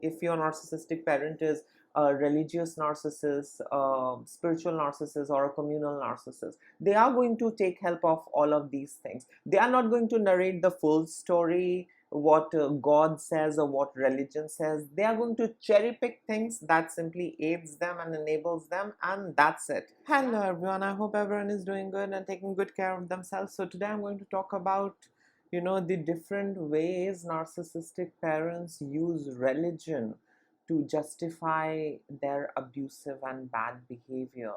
if your narcissistic parent is a religious narcissist, a spiritual narcissist, or a communal narcissist, they are going to take help of all of these things. They are not going to narrate the full story, what God says or what religion says. They are going to cherry pick things that simply aids them and enables them, and that's it. Hello everyone, I hope everyone is doing good and taking good care of themselves. So today I'm going to talk about the different ways narcissistic parents use religion to justify their abusive and bad behavior.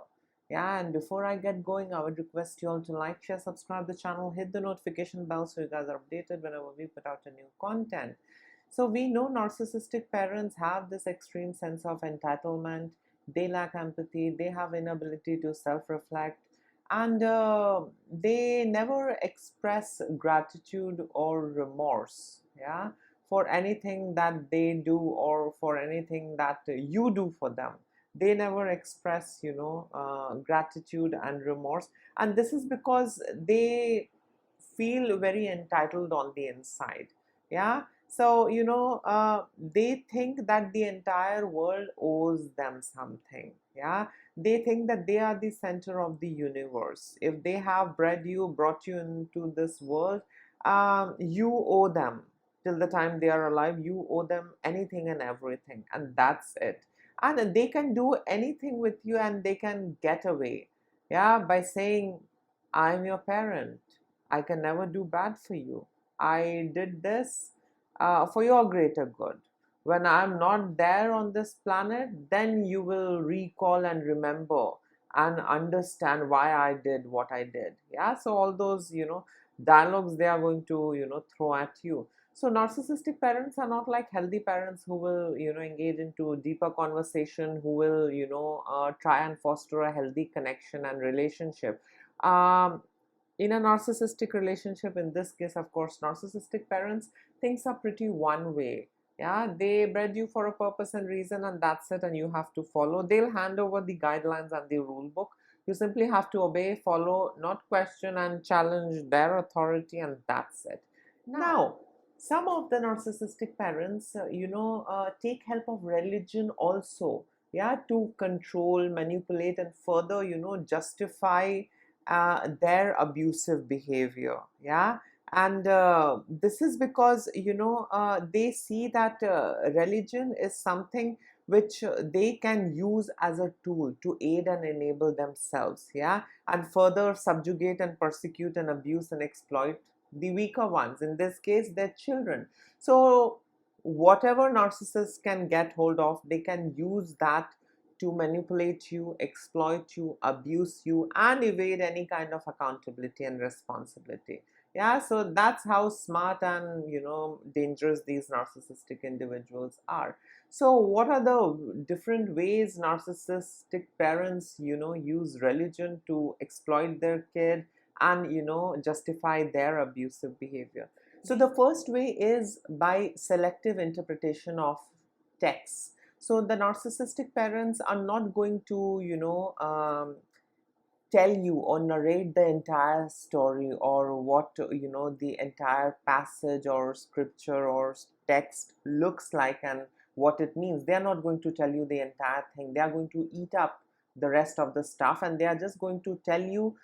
Yeah, and before I get going, I would request you all to like, share, subscribe the channel, hit the notification bell so you guys are updated whenever we put out a new content. So we know narcissistic parents have this extreme sense of entitlement. They lack empathy, they have inability to self-reflect, and they never express gratitude or remorse, yeah, for anything that they do or for anything that you do for them. They never express gratitude and remorse, and this is because they feel very entitled on the inside. Yeah, so they think that the entire world owes them something. Yeah, they think that they are the center of the universe. If they have brought you into this world, you owe them. Till the time they are alive, you owe them anything and everything, and that's it. And they can do anything with you, and they can get away, yeah, by saying, I'm your parent, I can never do bad for you, I did this for your greater good. When I'm not there on this planet, then you will recall and remember and understand why I did what I did. Yeah, so all those dialogues they are going to throw at you. So narcissistic parents are not like healthy parents who will engage into deeper conversation, who will try and foster a healthy connection and relationship. In a narcissistic relationship, in this case, of course, narcissistic parents, things are pretty one way. Yeah, they bred you for a purpose and reason, and that's it, and you have to follow. They'll hand over the guidelines and the rule book. You simply have to obey, follow, not question and challenge their authority, and that's it. Now, some of the narcissistic parents take help of religion also, yeah, to control, manipulate, and further justify their abusive behavior. Yeah, and this is because they see that religion is something which they can use as a tool to aid and enable themselves, yeah, and further subjugate and persecute and abuse and exploit the weaker ones, in this case their children. So whatever narcissists can get hold of, they can use that to manipulate you, exploit you, abuse you, and evade any kind of accountability and responsibility. Yeah, so that's how smart and dangerous these narcissistic individuals are. So what are the different ways narcissistic parents use religion to exploit their kid and justify their abusive behavior? So the first way is by selective interpretation of texts. So the narcissistic parents are not going to tell you or narrate the entire story or what the entire passage or scripture or text looks like and what it means. They are not going to tell you the entire thing. They are going to eat up the rest of the stuff, and they are just going to tell you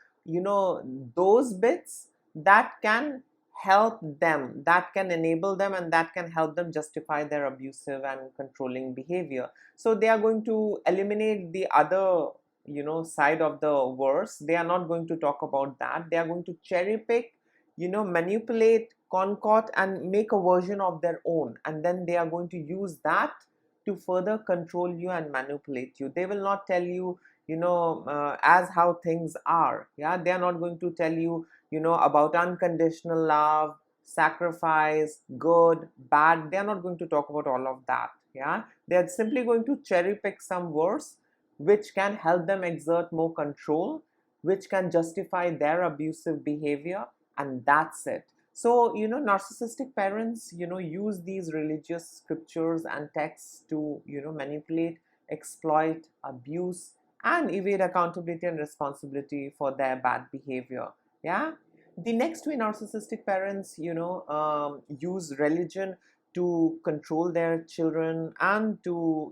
those bits that can help them, that can enable them, and that can help them justify their abusive and controlling behavior. So they are going to eliminate the other side of the verse. They are not going to talk about that. They are going to cherry pick, manipulate, concoct, and make a version of their own, and then they are going to use that to further control you and manipulate you. They will not tell you as how things are. Yeah, they are not going to tell you about unconditional love, sacrifice, good, bad. They are not going to talk about all of that. Yeah, they are simply going to cherry pick some verse which can help them exert more control, which can justify their abusive behavior, and that's it. So narcissistic parents use these religious scriptures and texts to manipulate, exploit, abuse, and evade accountability and responsibility for their bad behavior. Yeah, the next way narcissistic parents use religion to control their children and to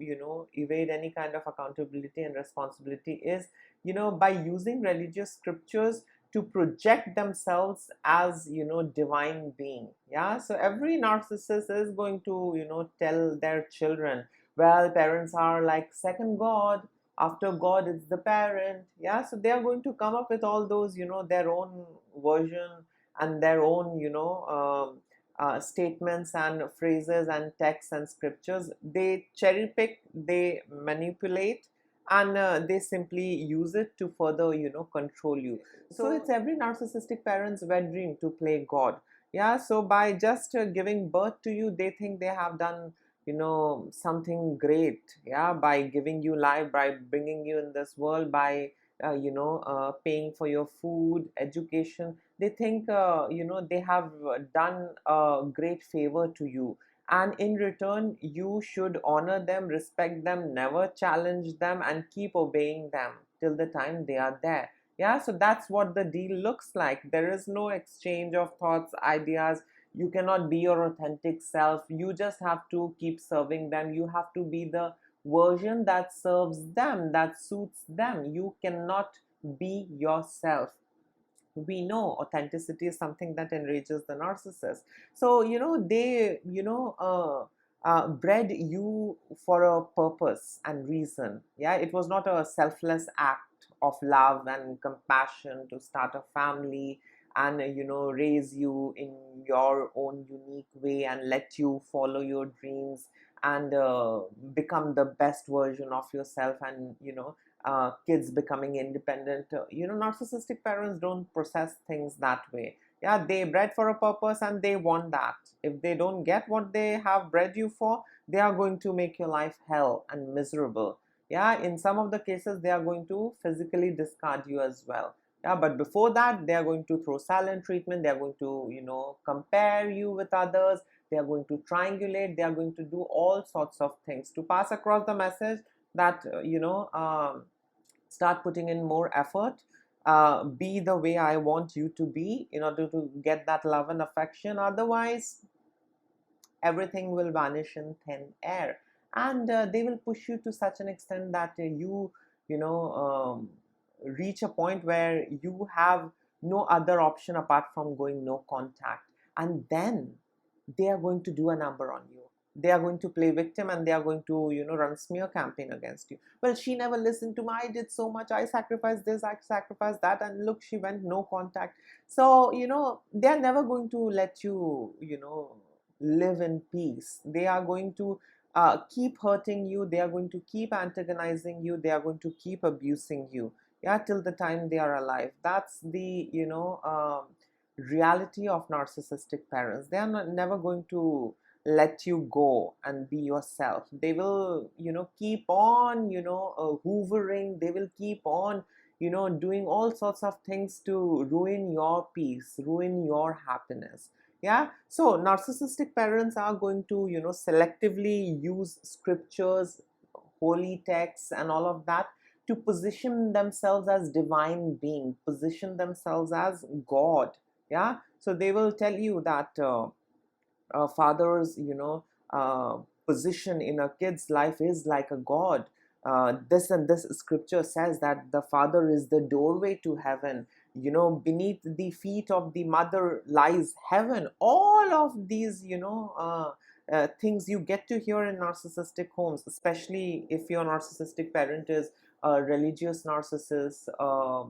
evade any kind of accountability and responsibility is by using religious scriptures to project themselves as divine being. Yeah, so every narcissist is going to tell their children, well, parents are like second god, after god it's the parent. Yeah, so they are going to come up with all those their own version and their own statements and phrases and texts and scriptures. They cherry pick, they manipulate, and they simply use it to further control you. So it's every narcissistic parent's wet dream to play god. Yeah, so by just giving birth to you, they think they have done something great. Yeah, by giving you life, by bringing you in this world, by paying for your food, education. They think they have done a great favor to you, and in return you should honor them, respect them, never challenge them, and keep obeying them till the time they are there. Yeah, so that's what the deal looks like. There is no exchange of thoughts, ideas. You cannot be your authentic self. You just have to keep serving them. You have to be the version that serves them, that suits them. You cannot be yourself. We know authenticity is something that enrages the narcissist. So they bred you for a purpose and reason. Yeah, it was not a selfless act of love and compassion to start a family and raise you in your own unique way and let you follow your dreams and become the best version of yourself, and kids becoming independent. Narcissistic parents don't process things that way. Yeah, they bred for a purpose and they want that. If they don't get what they have bred you for, they are going to make your life hell and miserable. Yeah, in some of the cases, they are going to physically discard you as well. Yeah, but before that, they are going to throw silent treatment. They are going to, compare you with others. They are going to triangulate. They are going to do all sorts of things to pass across the message that, start putting in more effort, be the way I want you to be in order to get that love and affection. Otherwise, everything will vanish in thin air, and they will push you to such an extent that you know reach a point where you have no other option apart from going no contact, and then they are going to do a number on you. They are going to play victim, and they are going to run smear campaign against you. Well, she never listened to me, I did so much, I sacrificed this, I sacrificed that, and look, she went no contact. So they are never going to let you live in peace. They are going to keep hurting you. They are going to keep antagonizing you. They are going to keep abusing you. Yeah, till the time they are alive. That's the reality of narcissistic parents. They are never going to let you go and be yourself. They will keep on hoovering. They will keep on doing all sorts of things to ruin your peace, ruin your happiness. Yeah, so narcissistic parents are going to selectively use scriptures, holy texts, and all of that to position themselves as divine being, position themselves as god. Yeah, so they will tell you that father's position in a kid's life is like a god. This and this scripture says that the father is the doorway to heaven. Beneath the feet of the mother lies heaven. All of these things you get to hear in narcissistic homes, especially if your narcissistic parent is a religious narcissist,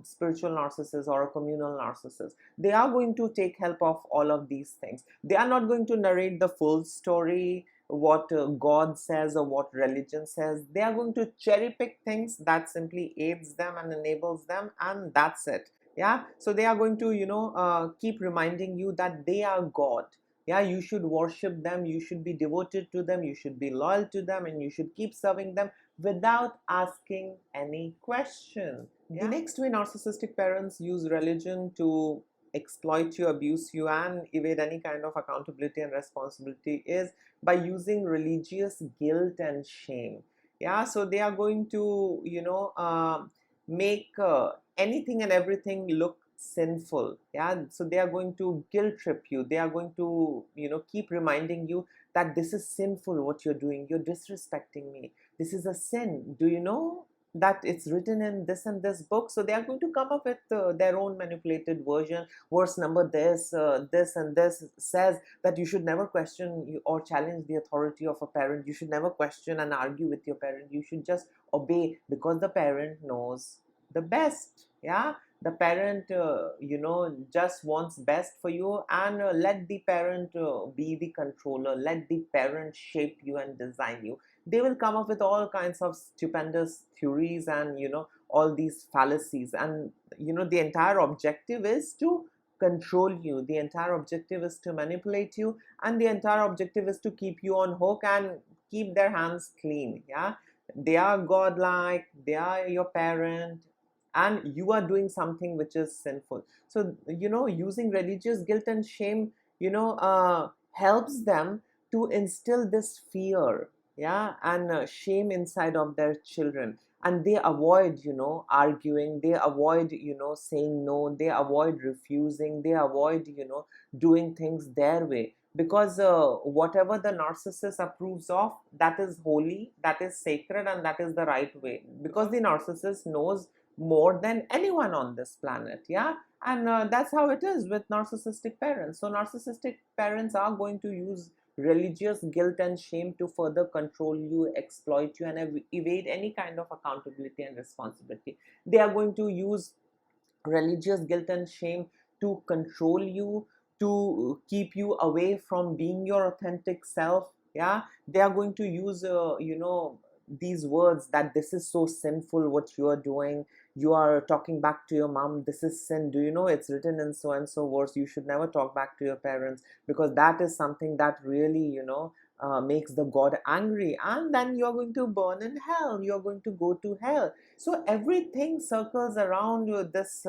spiritual narcissist, or a communal narcissist. They are going to take help of all of these things. They are not going to narrate the full story, what God says or what religion says. They are going to cherry pick things that simply aids them and enables them, and that's it. Yeah, so they are going to keep reminding you that they are God. Yeah, you should worship them, you should be devoted to them, you should be loyal to them, and you should keep serving them without asking any question. Yeah. The next way narcissistic parents use religion to exploit you, abuse you, and evade any kind of accountability and responsibility is by using religious guilt and shame. Yeah, so they are going to make anything and everything look sinful. Yeah, so they are going to guilt trip you. They are going to keep reminding you that this is sinful what you're doing, you're disrespecting me, this is a sin. Do you know that it's written in this and this book? So they are going to come up with their own manipulated version. Verse number this and this says that you should never question or challenge the authority of a parent. You should never question and argue with your parent. You should just obey, because the parent knows the best. Yeah, the parent just wants best for you, and let the parent be the controller, let the parent shape you and design you. They will come up with all kinds of stupendous theories and all these fallacies, and the entire objective is to control you, the entire objective is to manipulate you, and the entire objective is to keep you on hook and keep their hands clean. Yeah, they are godlike, they are your parent, and you are doing something which is sinful. So using religious guilt and shame helps them to instill this fear, yeah, and shame inside of their children, and they avoid arguing, they avoid saying no, they avoid refusing, they avoid doing things their way, because whatever the narcissist approves of, that is holy, that is sacred, and that is the right way, because the narcissist knows more than anyone on this planet. Yeah, and that's how it is with narcissistic parents. So narcissistic parents are going to use religious guilt and shame to further control you, exploit you, and evade any kind of accountability and responsibility. They are going to use religious guilt and shame to control you, to keep you away from being your authentic self. Yeah, they are going to use these words that this is so sinful what you are doing. You are talking back to your mom, this is sin. Do you know it's written in so and so verse, you should never talk back to your parents, because that is something that really makes the God angry, and then you're going to burn in hell, you're going to go to hell. So everything circles around this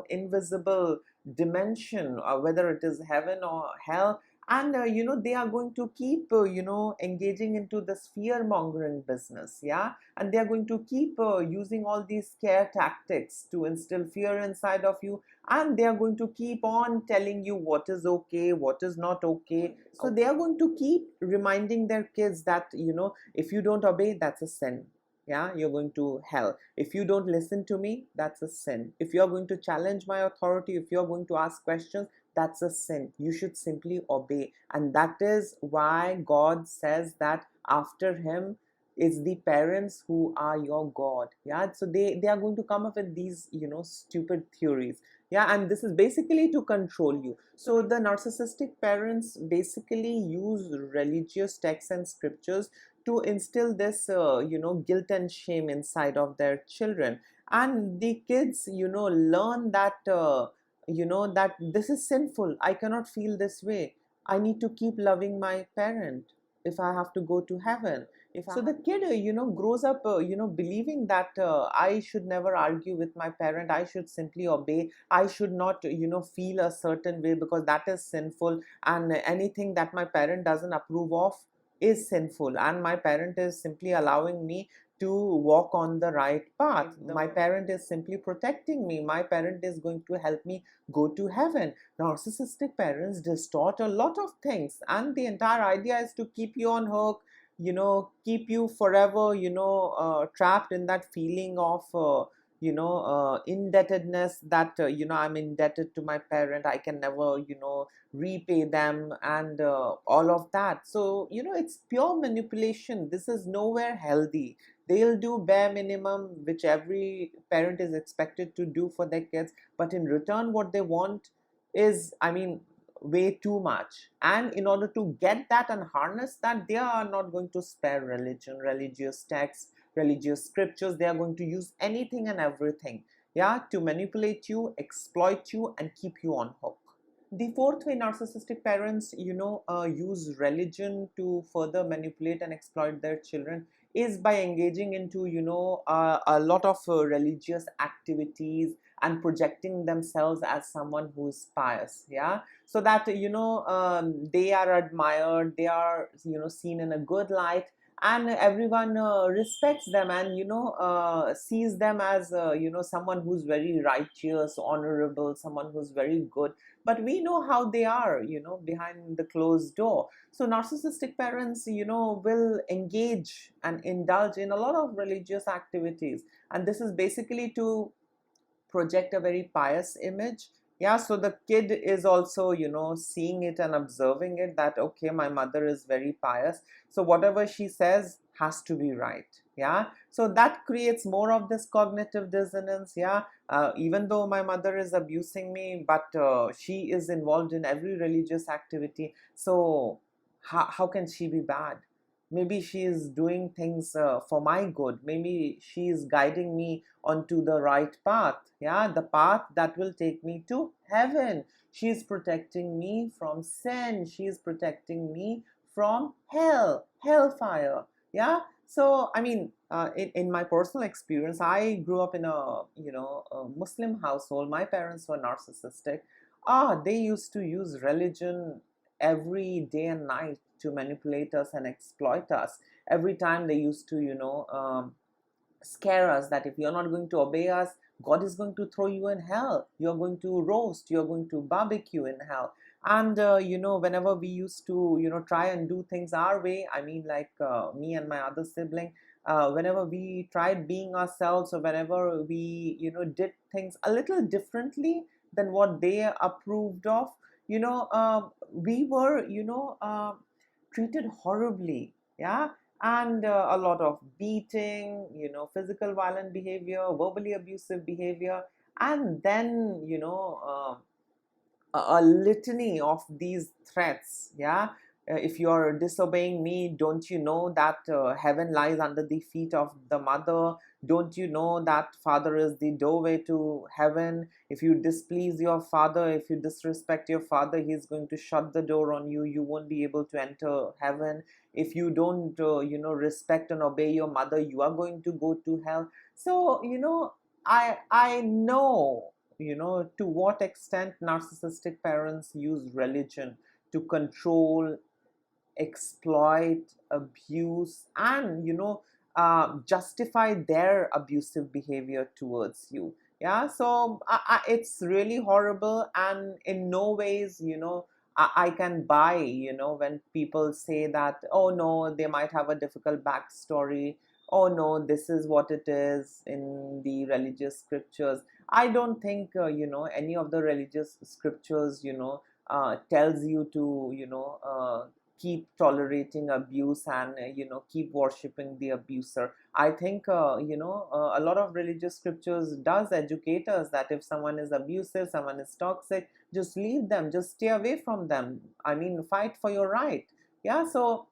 invisible dimension, whether it is heaven or hell. And they are going to keep engaging into this fear mongering business. Yeah, and they are going to keep using all these scare tactics to instill fear inside of you, and they are going to keep on telling you what is okay, what is not okay. So they are going to keep reminding their kids that if you don't obey, that's a sin. Yeah, you're going to hell. If you don't listen to me, that's a sin. If you're going to challenge my authority, if you're going to ask questions, that's a sin. You should simply obey. And that is why God says that after him is the parents who are your God. Yeah, so they are going to come up with these stupid theories. Yeah, and this is basically to control you. So the narcissistic parents basically use religious texts and scriptures to instill this guilt and shame inside of their children, and the kids learn that that this is sinful, I cannot feel this way, I need to keep loving my parent if I have to go to heaven. So the kid grows up believing that I should never argue with my parent, I should simply obey, I should not feel a certain way because that is sinful, and anything that my parent doesn't approve of is sinful, and my parent is simply allowing me to walk on the right path. My parent is simply protecting me, my parent is going to help me go to heaven. Narcissistic parents distort a lot of things, and the entire idea is to keep you on hook, keep you forever trapped in that feeling of indebtedness, that I'm indebted to my parent, I can never repay them, and all of that. So it's pure manipulation. This is nowhere healthy. They'll do bare minimum, which every parent is expected to do for their kids, but in return what they want is, I mean, way too much. And in order to get that and harness that, they are not going to spare religion, religious texts, religious scriptures. They are going to use anything and everything, yeah, to manipulate you, exploit you, and keep you on hook. The fourth way narcissistic parents use religion to further manipulate and exploit their children is by engaging into a lot of religious activities and projecting themselves as someone who is pious. Yeah, so that they are admired, they are seen in a good light, and everyone respects them, and sees them as someone who's very righteous, honorable, someone who's very good. but we know how they are, you know, behind the closed door. So narcissistic parents, you know, will engage and indulge in a lot of religious activities, and this is basically to project a very pious image. Yeah, so the kid is also, you know, seeing it and observing it, that okay, my mother is very pious, so whatever she says has to be right. Yeah, so that creates more of this cognitive dissonance. Yeah, even though my mother is abusing me, but she is involved in every religious activity, so how can she be bad? Maybe she is doing things for my good. Maybe she is guiding me onto the right path. Yeah, the path that will take me to heaven. She is protecting me from sin. She is protecting me from hellfire. Yeah, so I mean, in my personal experience, I grew up in a, you know, a Muslim household. My parents were narcissistic. They used to use religion every day and night to manipulate us and exploit us. Every time they used to, you know, scare us that if you're not going to obey us, God is going to throw you in hell. You're going to roast, you're going to barbecue in hell. And, you know, whenever we used to, you know, try and do things our way, I mean, like me and my other sibling, whenever we tried being ourselves, or whenever we, you know, did things a little differently than what they approved of, you know, we were, you know, treated horribly. Yeah, and a lot of beating, you know, physical violent behavior, verbally abusive behavior, and then, you know, a litany of these threats. Yeah, if you're disobeying me, don't you know that heaven lies under the feet of the mother? Don't you know that father is the doorway to heaven? If you displease your father, if you disrespect your father, he's going to shut the door on you. You won't be able to enter heaven. If you don't, you know, respect and obey your mother, you are going to go to hell. So, you know, I know, you know, to what extent narcissistic parents use religion to control, exploit, abuse, and, you know, justify their abusive behavior towards you. Yeah, so it's really horrible, and in no ways, you know, I can buy, you know, when people say that, oh no, they might have a difficult backstory. Oh no, this is what it is in the religious scriptures. I don't think, you know, any of the religious scriptures, you know, tells you to, you know, keep tolerating abuse and, you know, keep worshiping the abuser. I think, you know, a lot of religious scriptures does educate us that if someone is abusive, someone is toxic, just leave them, just stay away from them. I mean, fight for your right. Yeah, so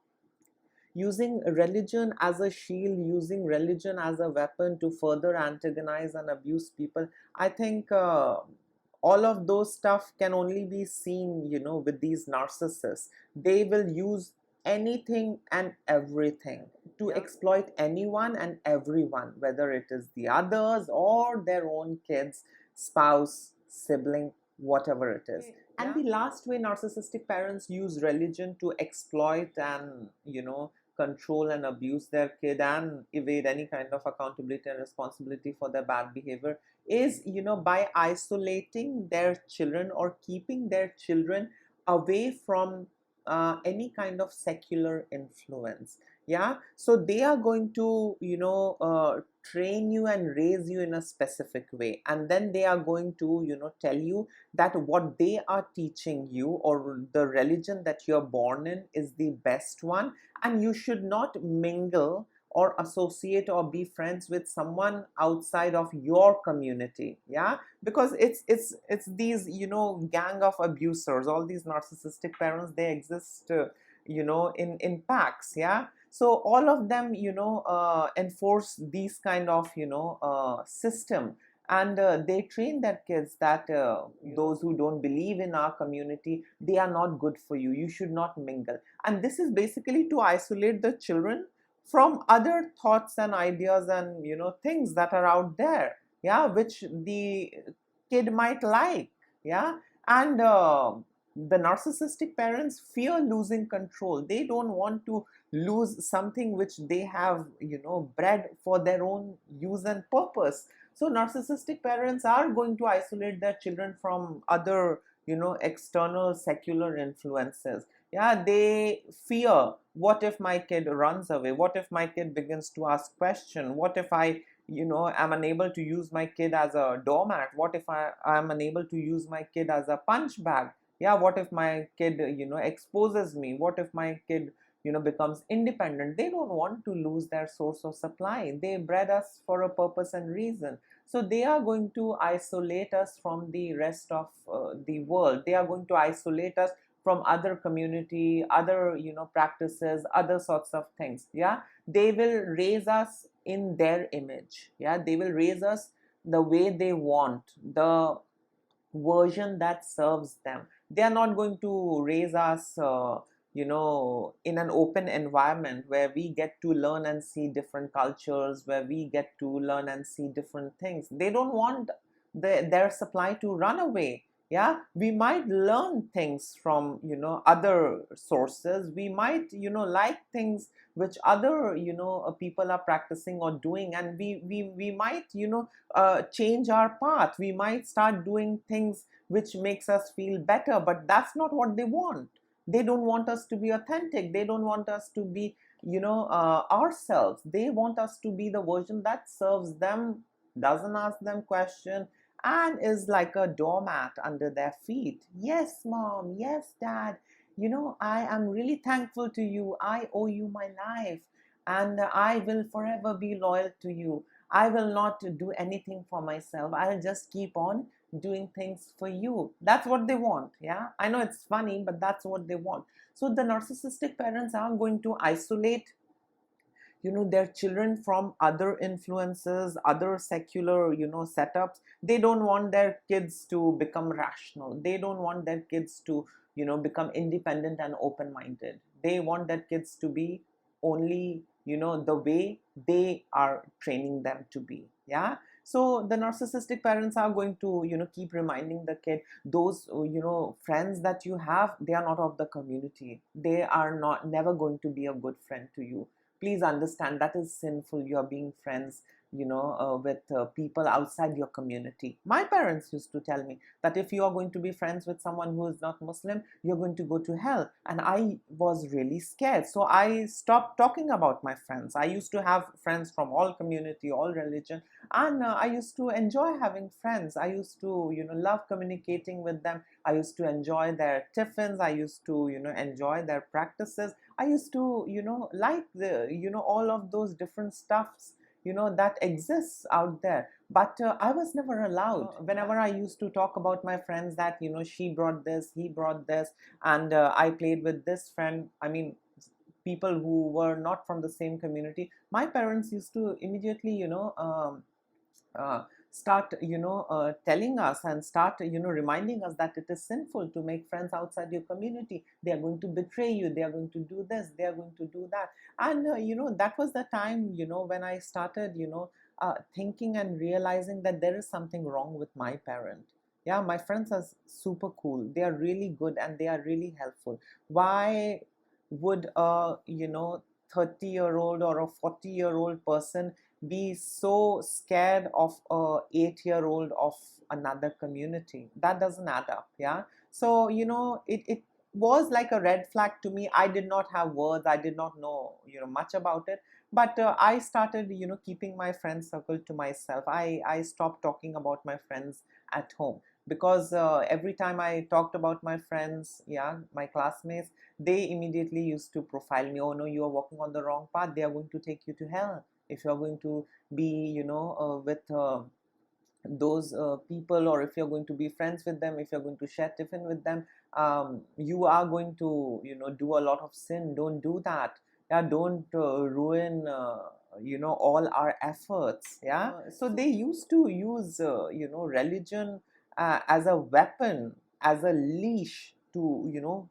using religion as a shield, using religion as a weapon to further antagonize and abuse people, I think all of those stuff can only be seen, you know, with these narcissists. They will use anything and everything to exploit anyone and everyone, whether it is the others or their own kids, spouse, sibling, whatever it is. And the last way narcissistic parents use religion to exploit and, you know, control and abuse their kid and evade any kind of accountability and responsibility for their bad behavior is, you know, by isolating their children or keeping their children away from any kind of secular influence. Yeah, so they are going to, you know, train you and raise you in a specific way, and then they are going to, you know, tell you that what they are teaching you, or the religion that you're born in, is the best one, and you should not mingle or associate or be friends with someone outside of your community. Yeah, because it's these, you know, gang of abusers, all these narcissistic parents, they exist, you know, in packs. Yeah, so all of them, you know, enforce these kind of, you know, system, and they train their kids that those who don't believe in our community, they are not good for you, you should not mingle. And this is basically to isolate the children from other thoughts and ideas and, you know, things that are out there. Yeah, which the kid might like. Yeah, and the narcissistic parents fear losing control. They don't want to lose something which they have, you know, bred for their own use and purpose. So narcissistic parents are going to isolate their children from other, external secular influences. Yeah, they fear, what if my kid runs away, what if my kid begins to ask question, what if I am unable to use my kid as a doormat, what if I'm unable to use my kid as a punch bag. Yeah, what if my kid exposes me, what if my kid becomes independent. They don't want to lose their source of supply. They bred us for a purpose and reason. So they are going to isolate us from the rest of the world. They are going to isolate us from other community, other practices, other sorts of things. Yeah, they will raise us in their image. Yeah, they will raise us the way they want, the version that serves them. They are not going to raise us in an open environment where we get to learn and see different cultures, where we get to learn and see different things. They don't want their supply to run away. Yeah, we might learn things from other sources. We might like things which other people are practicing or doing, and we might change our path. We might start doing things which makes us feel better, but that's not what they want. They don't want us to be authentic. They don't want us to be ourselves. They want us to be the version that serves them, doesn't ask them question, and is like a doormat under their feet. Yes, mom. Yes, dad. I am really thankful to you. I owe you my life, and I will forever be loyal to you. I will not do anything for myself. I'll just keep on doing things for you. That's what they want. Yeah, I know it's funny, but that's what they want. So the narcissistic parents are going to isolate their children from other influences, other secular setups. They don't want their kids to become rational. They don't want their kids to become independent and open minded. They want their kids to be only the way they are training them to be. Yeah, so the narcissistic parents are going to keep reminding the kid, those friends that you have, they are not of the community. They are not never going to be a good friend to you. Please understand that is sinful. You are being friends with people outside your community. My parents used to tell me that if you are going to be friends with someone who is not Muslim, you're going to go to hell. And I was really scared, so I stopped talking about my friends. I used to have friends from all community, all religion, and I used to enjoy having friends. I used to love communicating with them. I used to enjoy their tiffins. I used to enjoy their practices. I used to like the all of those different stuffs that exists out there. But I was never allowed. Whenever I used to talk about my friends that she brought this, he brought this, and I played with this friend, I mean people who were not from the same community, my parents used to immediately uh, start telling us and start reminding us that it is sinful to make friends outside your community. They are going to betray you, they are going to do this, they are going to do that. And that was the time when I started thinking and realizing that there is something wrong with my parent. Yeah, my friends are super cool, they are really good, and they are really helpful. Why would a 30-year-old or a 40-year-old person be so scared of a 8-year-old of another community? That doesn't add up. Yeah, so it was like a red flag to me. I did not have words, I did not know much about it, but I started keeping my friend circle to myself. I stopped talking about my friends at home, because every time I talked about my friends, yeah, my classmates, they immediately used to profile me. Oh no, you are walking on the wrong path, they are going to take you to hell if you're going to be with those people, or if you're going to be friends with them, if you're going to share tiffin with them, you are going to do a lot of sin. Don't do that. Yeah, don't ruin all our efforts. Yeah, so they used to use religion as a weapon, as a leash to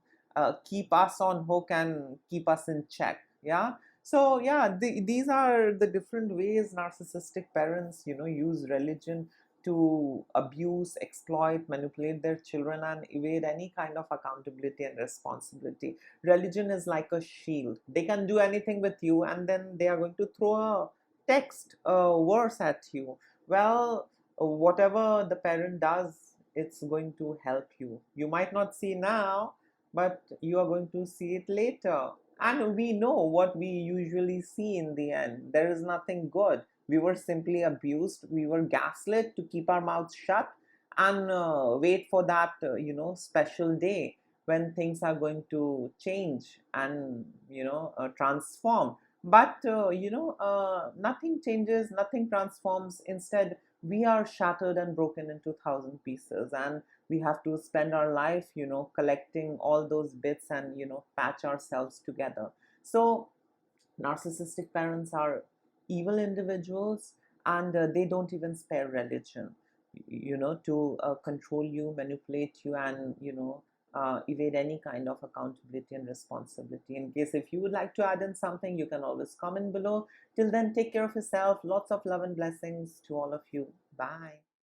keep us on hook and keep us in check. Yeah, so yeah, these are the different ways narcissistic parents use religion to abuse, exploit, manipulate their children, and evade any kind of accountability and responsibility. Religion is like a shield. They can do anything with you, and then they are going to throw a text, a verse at you. Well, whatever the parent does it's going to help you. You might not see now, but you are going to see it later. And we know what we usually see in the end. There is nothing good. We were simply abused. We were gaslit to keep our mouths shut and wait for that, special day when things are going to change and, transform. But, nothing changes, nothing transforms. Instead, we are shattered and broken into thousand pieces. And we have to spend our life, collecting all those bits and, patch ourselves together. So narcissistic parents are evil individuals, and they don't even spare religion, to control you, manipulate you, and, evade any kind of accountability and responsibility. In case if you would like to add in something, you can always comment below. Till then, take care of yourself. Lots of love and blessings to all of you. Bye.